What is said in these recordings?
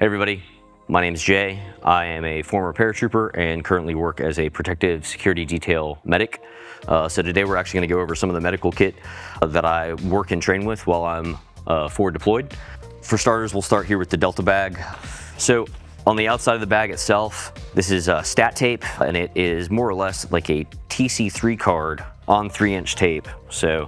Hey everybody, my name is Jay. I am a former paratrooper and currently work as a protective security detail medic. So today we're actually going to go over some of the medical kit that I work and train with while I'm forward deployed. For starters, we'll start here with the Delta bag. So on the outside of the bag itself, this is stat tape, and it is more or less like a TC3 card on 3-inch tape. So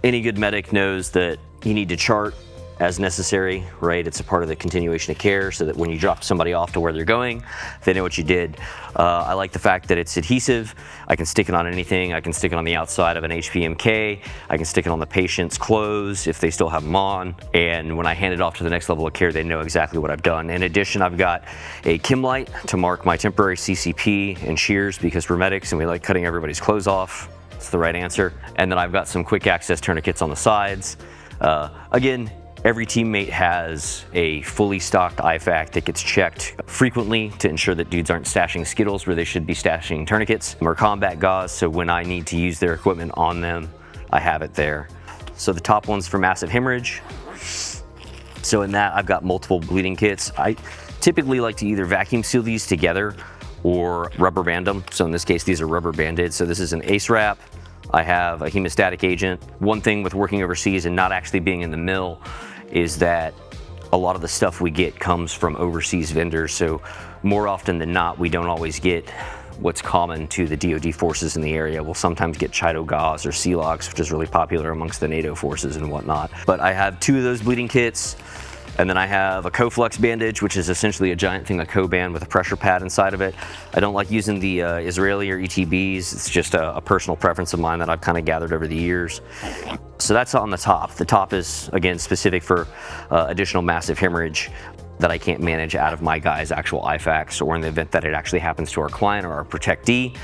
any good medic knows that you need to chart as necessary, right? It's a part of the continuation of care so that when you drop somebody off to where they're going, they know what you did. I like the fact that it's adhesive. I can stick it on anything. I can stick it on the outside of an HPMK. I can stick it on the patient's clothes if they still have them on. And when I hand it off to the next level of care, they know exactly what I've done. In addition, I've got a Kim light to mark my temporary CCP and shears because we're medics and we like cutting everybody's clothes off. That's the right answer. And then I've got some quick access tourniquets on the sides. Again, every teammate has a fully stocked IFAK that gets checked frequently to ensure that dudes aren't stashing Skittles where they should be stashing tourniquets or combat gauze, so when I need to use their equipment on them, I have it there. So the top one's for massive hemorrhage. So in that, I've got multiple bleeding kits. I typically like to either vacuum seal these together or rubber band them. So in this case, these are rubber banded. So this is an ACE wrap. I have a hemostatic agent. One thing with working overseas and not actually being in the mill is that a lot of the stuff we get comes from overseas vendors. So more often than not, we don't always get what's common to the DoD forces in the area. We'll sometimes get Chido gauze or Celox, which is really popular amongst the NATO forces and whatnot. But I have 2 of those bleeding kits. And then I have a Coflex bandage, which is essentially a giant thing of Coban with a pressure pad inside of it. I don't like using the Israeli or ETBs. It's just a personal preference of mine that I've kind of gathered over the years. So that's on the top. The top is, again, specific for additional massive hemorrhage that I can't manage out of my guy's actual IFAKs, or in the event that it actually happens to our client or our protectee,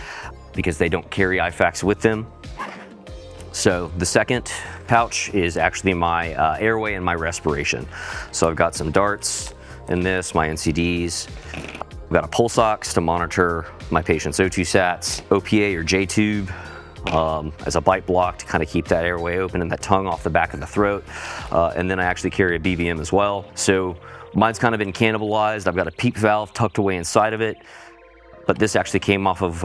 because they don't carry IFAKs with them. So the second pouch is actually my airway and my respiration. So I've got some darts in this, my NCDs. I've got a pulse ox to monitor my patient's O2 sats, OPA or J-tube as a bite block to kind of keep that airway open and that tongue off the back of the throat. And then I actually carry a BVM as well. So mine's kind of been cannibalized. I've got a PEEP valve tucked away inside of it. But this actually came off of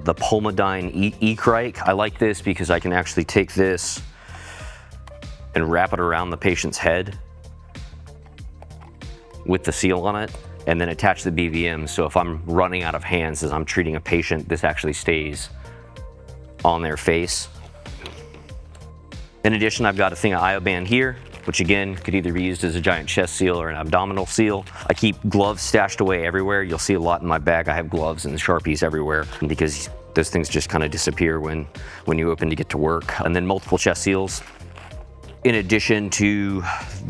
the Pulmodyne E-Crike. I like this because I can actually take this and wrap it around the patient's head with the seal on it, and then attach the BVM. So if I'm running out of hands as I'm treating a patient, this actually stays on their face. In addition, I've got a thing of IO-band here, which again could either be used as a giant chest seal or an abdominal seal. I keep gloves stashed away everywhere. You'll see a lot in my bag. I have gloves and Sharpies everywhere because those things just kind of disappear when you open to get to work. And then multiple chest seals. In addition to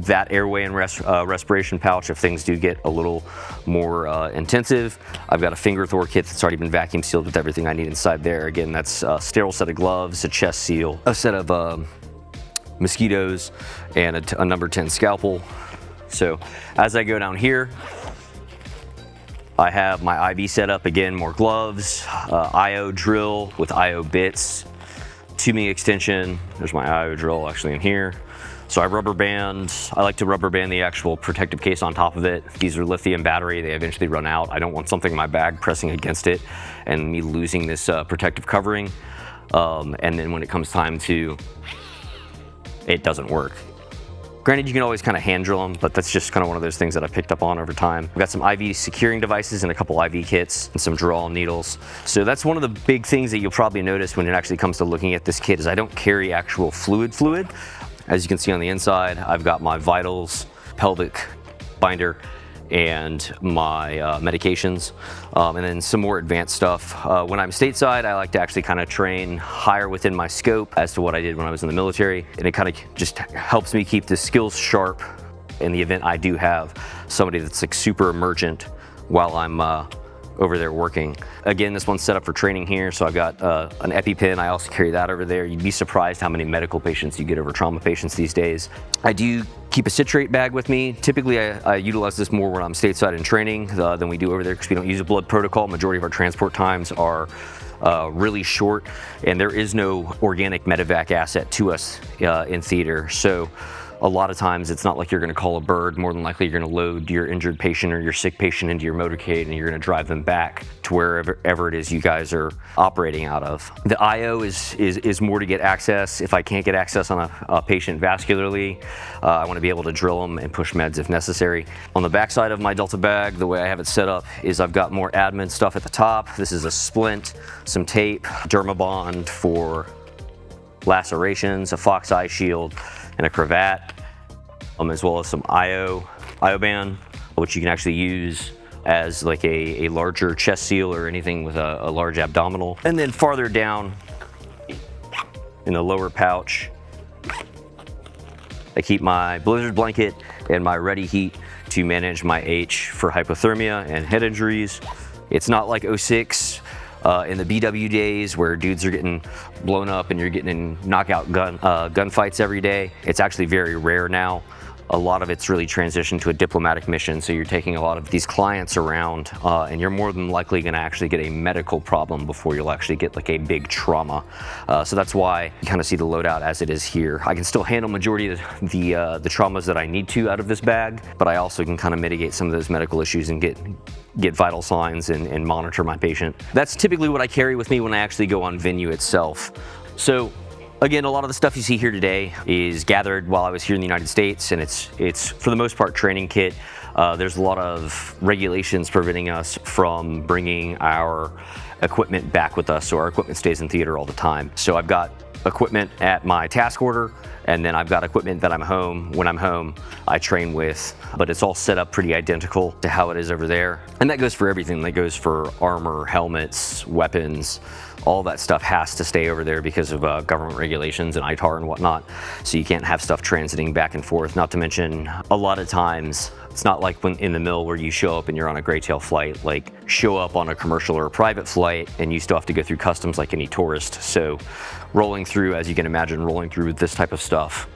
that airway and respiration pouch, if things do get a little more intensive, I've got a finger Thor kit that's already been vacuum sealed with everything I need inside there. Again, that's a sterile set of gloves, a chest seal, a set of mosquitoes, and a number 10 scalpel. So as I go down here, I have my IV set up, again, more gloves, IO drill with IO bits, 2mm extension. There's my IO drill actually in here. So I rubber band. I like to rubber band the actual protective case on top of it. These are lithium battery. They eventually run out. I don't want something in my bag pressing against it and me losing this protective covering. And then when it comes time to, it doesn't work. Granted, you can always kind of hand drill them, but that's just kind of one of those things that I picked up on over time. I've got some IV securing devices and a couple IV kits and some draw needles. So that's one of the big things that you'll probably notice when it actually comes to looking at this kit is I don't carry actual fluid. As you can see on the inside, I've got my vitals, pelvic binder, and my medications, and then some more advanced stuff. When I'm stateside, I like to actually kind of train higher within my scope as to what I did when I was in the military, and it kind of just helps me keep the skills sharp in the event I do have somebody that's like super emergent while I'm over there working. Again, this one's set up for training here, so I've got an EpiPen. I also carry that over there. You'd be surprised how many medical patients you get over trauma patients these days. I do keep a citrate bag with me. Typically, I utilize this more when I'm stateside in training than we do over there because we don't use a blood protocol. Majority of our transport times are really short, and there is no organic medevac asset to us in theater. So a lot of times it's not like you're going to call a bird. More than likely, you're going to load your injured patient or your sick patient into your motorcade, and you're going to drive them back to wherever it is you guys are operating out of. The IO is more to get access. If I can't get access on a patient vascularly, I want to be able to drill them and push meds if necessary. On the backside of my Delta bag, the way I have it set up is I've got more admin stuff at the top. This is a splint, some tape, Dermabond for lacerations, a fox eye shield, and a cravat, as well as some IO band, which you can actually use as like a larger chest seal or anything with a large abdominal. And then farther down in the lower pouch, I keep my blizzard blanket and my ready heat to manage my H for hypothermia and head injuries. It's not like 06 in the BW days where dudes are getting blown up and you're getting in knockout gunfights every day. It's actually very rare now. A lot of it's really transitioned to a diplomatic mission, so you're taking a lot of these clients around and you're more than likely going to actually get a medical problem before you'll actually get like a big trauma. So that's why you kind of see the loadout as it is here. I can still handle majority of the traumas that I need to out of this bag, but I also can kind of mitigate some of those medical issues and get vital signs and monitor my patient. That's typically what I carry with me when I actually go on venue itself. So again, a lot of the stuff you see here today is gathered while I was here in the United States, and it's for the most part training kit. There's a lot of regulations preventing us from bringing our equipment back with us, so our equipment stays in theater all the time. So I've got equipment at my task order, and then I've got equipment that I'm home. When I'm home, I train with, but it's all set up pretty identical to how it is over there. And that goes for everything. That goes for armor, helmets, weapons. All that stuff has to stay over there because of government regulations and ITAR and whatnot. So you can't have stuff transiting back and forth. Not to mention, a lot of times, it's not like when in the mill where you show up and you're on a gray tail flight, like show up on a commercial or a private flight and you still have to go through customs like any tourist. So rolling through, as you can imagine, rolling through this type of stuff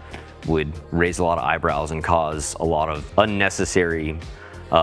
would raise a lot of eyebrows and cause a lot of unnecessary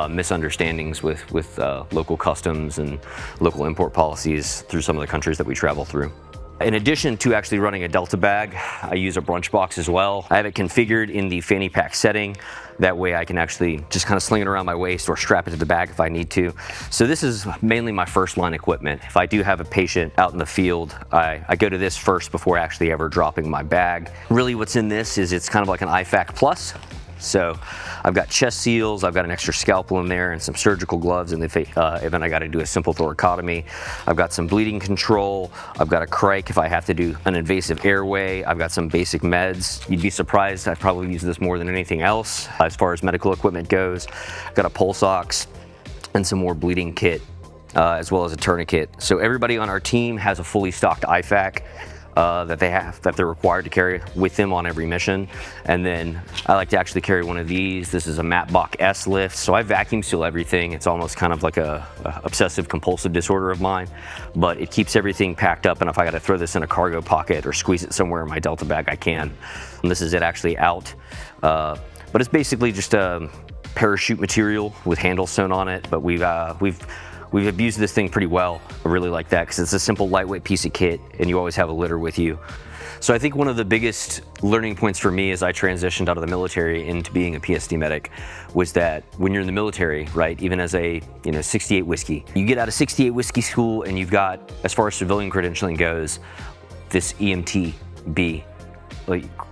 misunderstandings with local customs and local import policies through some of the countries that we travel through. In addition to actually running a Delta bag, I use a Brunch Box as well. I have it configured in the fanny pack setting. That way I can actually just kind of sling it around my waist or strap it to the bag if I need to. So this is mainly my first line equipment. If I do have a patient out in the field, I go to this first before actually ever dropping my bag. Really what's in this is it's kind of like an IFAC Plus. So I've got chest seals, I've got an extra scalpel in there and some surgical gloves in the event I got to do a simple thoracotomy. I've got some bleeding control, I've got a crike if I have to do an invasive airway, I've got some basic meds. You'd be surprised, I probably use this more than anything else as far as medical equipment goes. I've got a pulse ox and some more bleeding kit as well as a tourniquet. So everybody on our team has a fully stocked IFAC. That they're required to carry with them on every mission. And then I like to actually carry one of these. This is a Matbach S lift. So I vacuum seal everything. It's almost kind of like a obsessive compulsive disorder of mine, but it keeps everything packed up. And if I got to throw this in a cargo pocket or squeeze it somewhere in my Delta bag, I can. And this is it actually out. But it's basically just a parachute material with handles sewn on it. But we've abused this thing pretty well. I really like that because it's a simple lightweight piece of kit and you always have a litter with you. So I think one of the biggest learning points for me as I transitioned out of the military into being a PSD medic was that when you're in the military, right, even as a 68 whiskey, you get out of 68 whiskey school and you've got, as far as civilian credentialing goes, this EMT B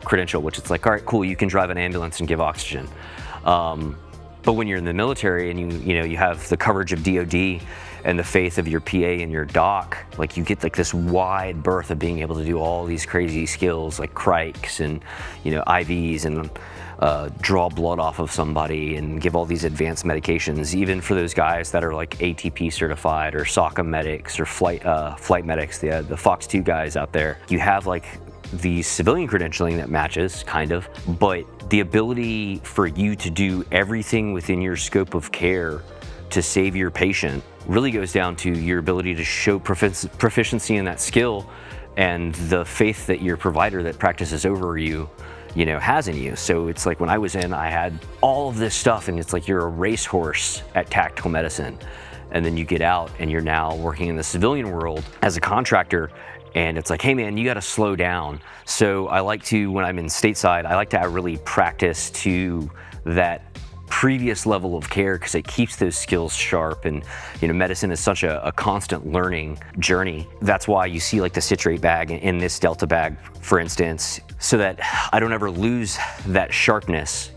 credential, which it's like, all right, cool, you can drive an ambulance and give oxygen. But when you're in the military and you have the coverage of DOD and the faith of your PA and your doc, like you get like this wide berth of being able to do all these crazy skills like crikes and IVs and draw blood off of somebody and give all these advanced medications, even for those guys that are like ATP certified or SOCA medics or flight medics, the Fox 2 guys out there. You have like the civilian credentialing that matches, kind of, but the ability for you to do everything within your scope of care to save your patient really goes down to your ability to show proficiency in that skill and the faith that your provider that practices over you, has in you. So it's like when I was in, I had all of this stuff and it's like you're a racehorse at tactical medicine. And then you get out and you're now working in the civilian world as a contractor and it's like, hey man, you got to slow down. So I like to, when I'm in stateside, I like to really practice to that previous level of care because it keeps those skills sharp. And medicine is such a constant learning journey. That's why you see like the citrate bag in this Delta bag, for instance, so that I don't ever lose that sharpness.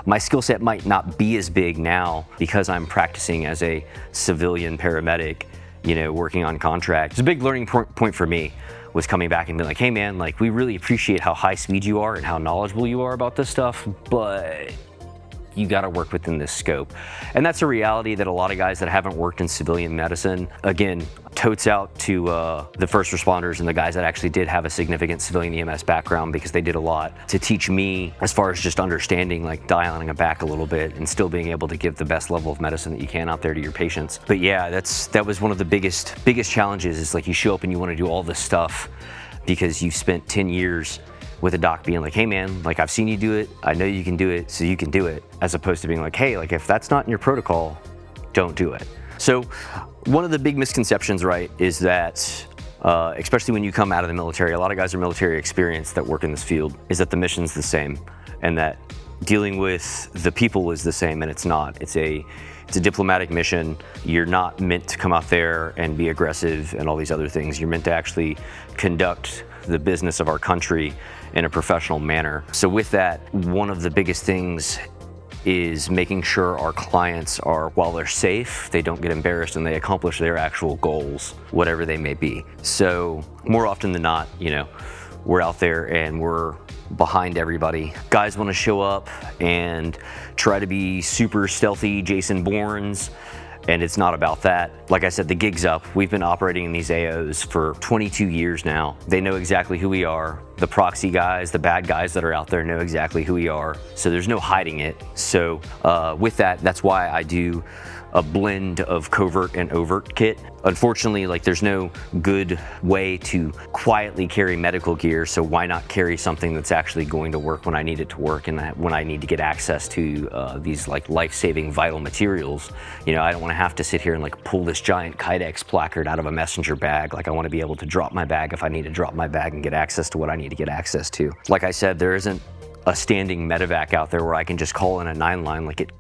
My skill set might not be as big now because I'm practicing as a civilian paramedic, working on contract. It's a big learning point for me, was coming back and being like, hey man, like we really appreciate how high speed you are and how knowledgeable you are about this stuff, but you got to work within this scope. And that's a reality that a lot of guys that haven't worked in civilian medicine, again, totes out to the first responders and the guys that actually did have a significant civilian EMS background, because they did a lot to teach me as far as just understanding, like dialing it back a little bit and still being able to give the best level of medicine that you can out there to your patients. But yeah, that was one of the biggest challenges, is like you show up and you want to do all this stuff because you've spent 10 years with a doc being like, hey man, like I've seen you do it, I know you can do it, so you can do it, as opposed to being like, hey, like if that's not in your protocol, don't do it. So one of the big misconceptions, right, is that, especially when you come out of the military, a lot of guys are military experienced that work in this field, is that the mission's the same and that dealing with the people is the same, and it's not. It's a diplomatic mission. You're not meant to come out there and be aggressive and all these other things. You're meant to actually conduct the business of our country in a professional manner. So with that, one of the biggest things is making sure our clients are, while they're safe, they don't get embarrassed and they accomplish their actual goals, whatever they may be. So more often than not, we're out there and we're behind everybody. Guys want to show up and try to be super stealthy Jason Bournes, and it's not about that. Like I said, the gig's up. We've been operating in these AOs for 22 years now. They know exactly who we are. The proxy guys, the bad guys that are out there know exactly who we are. So there's no hiding it. So with that, that's why I do a blend of covert and overt kit. Unfortunately, like there's no good way to quietly carry medical gear, so why not carry something that's actually going to work when I need it to work and when I need to get access to these like life-saving vital materials. I don't want to have to sit here and like pull this giant Kydex placard out of a messenger bag. Like I want to be able to drop my bag if I need to drop my bag and get access to what I need to get access to. Like I said, there isn't a standing medevac out there where I can just call in a 9-line like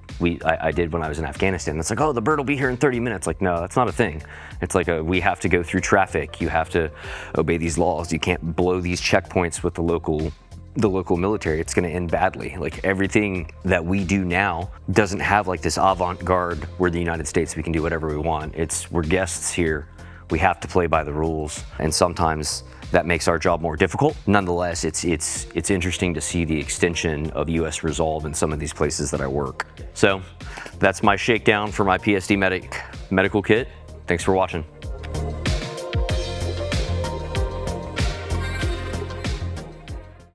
I did when I was in Afghanistan. It's like, oh, the bird will be here in 30 minutes. Like, no, that's not a thing. It's like we have to go through traffic. You have to obey these laws. You can't blow these checkpoints with the local military. It's going to end badly. Like everything that we do now doesn't have like this avant-garde, we're the United States, we can do whatever we want. We're guests here. We have to play by the rules. And sometimes that makes our job more difficult. Nonetheless, it's interesting to see the extension of US resolve in some of these places that I work. So that's my shakedown for my PSD medical kit. Thanks for watching.